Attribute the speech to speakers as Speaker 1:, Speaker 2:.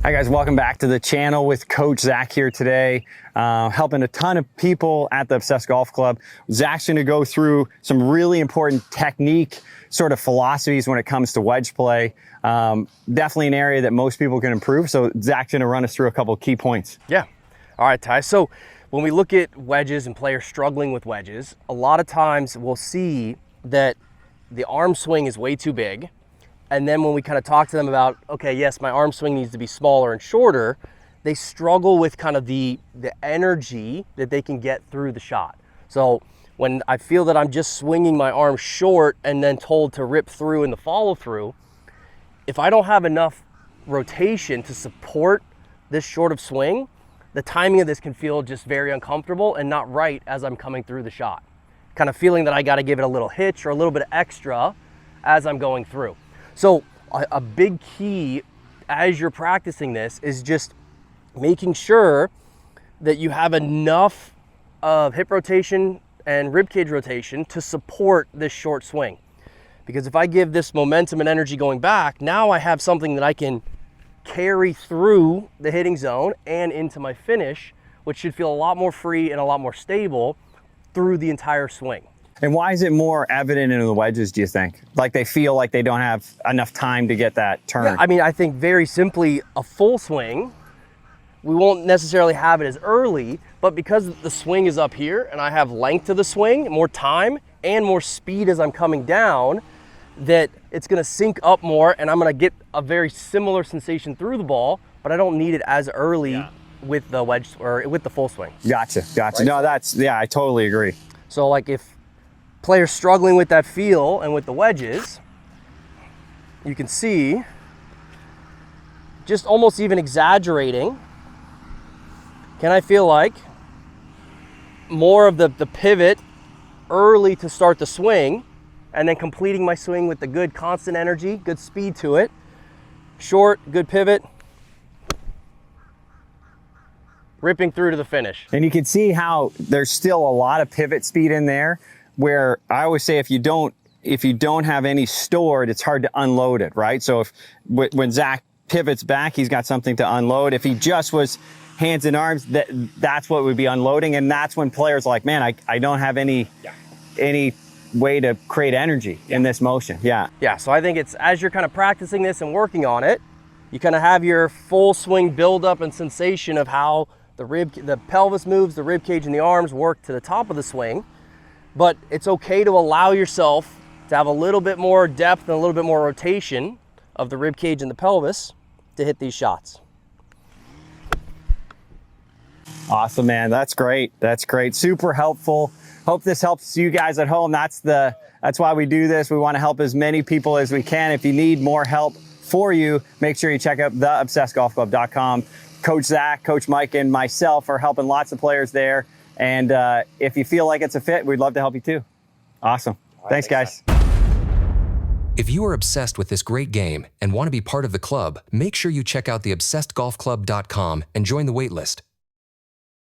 Speaker 1: Hi guys, welcome back to the channel with Coach Zach here today, helping a ton of people at the Obsessed Golf Club. Zach's going to go through some really important technique sort of philosophies when it comes to wedge play. Definitely an area that most people can improve. So Zach's going to run us through a couple of key points.
Speaker 2: Yeah. All right, Ty. So when we look at wedges and players struggling with wedges, a lot of times we'll see that the arm swing is way too big. And then when we kind of talk to them about, okay, yes, my arm swing needs to be smaller and shorter, they struggle with kind of the energy that they can get through the shot. So when I feel that I'm just swinging my arm short and then told to rip through in the follow through, if I don't have enough rotation to support this short of swing, the timing of this can feel just very uncomfortable and not right as I'm coming through the shot. Kind of feeling that I got to give it a little hitch or a little bit of extra as I'm going through. So a big key as you're practicing this is just making sure that you have enough of hip rotation and rib cage rotation to support this short swing. Because if I give this momentum and energy going back, now I have something that I can carry through the hitting zone and into my finish, which should feel a lot more free and a lot more stable through the entire swing.
Speaker 1: And why is it more evident in the wedges, do you think? Like they feel like they don't have enough time to get that turn?
Speaker 2: Yeah, I mean, I think very simply a full swing, we won't necessarily have it as early, but because the swing is up here and I have length to the swing, more time and more speed as I'm coming down, that it's gonna sink up more and I'm gonna get a very similar sensation through the ball, but I don't need it as early with the wedge or with the full swing.
Speaker 1: Gotcha. Right. No, I totally agree.
Speaker 2: So like if players struggling with that feel and with the wedges, you can see just almost even exaggerating. Can I feel like more of the pivot early to start the swing and then completing my swing with the good constant energy, good speed to it. Short, good pivot. Ripping through to the finish.
Speaker 1: And you can see how there's still a lot of pivot speed in there, where I always say if you don't have any stored, it's hard to unload it, right? So when Zach pivots back, he's got something to unload. If he just was hands and arms, that's what would be unloading. And that's when players are like, man, I don't have any way to create energy in this motion. Yeah,
Speaker 2: so I think it's as you're kind of practicing this and working on it, you kind of have your full swing buildup and sensation of how the pelvis moves, the rib cage and the arms work to the top of the swing. But it's okay to allow yourself to have a little bit more depth and a little bit more rotation of the rib cage and the pelvis to hit these shots.
Speaker 1: Awesome, man. That's great. That's great. Super helpful. Hope this helps you guys at home. That's why we do this. We want to help as many people as we can. If you need more help for you, make sure you check out theobsessedgolfclub.com. Coach Zach, Coach Mike, and myself are helping lots of players there. And if you feel like it's a fit, we'd love to help you too. Awesome. Thanks, guys.
Speaker 3: If you are obsessed with this great game and want to be part of the club, make sure you check out theobsessedgolfclub.com and join the waitlist.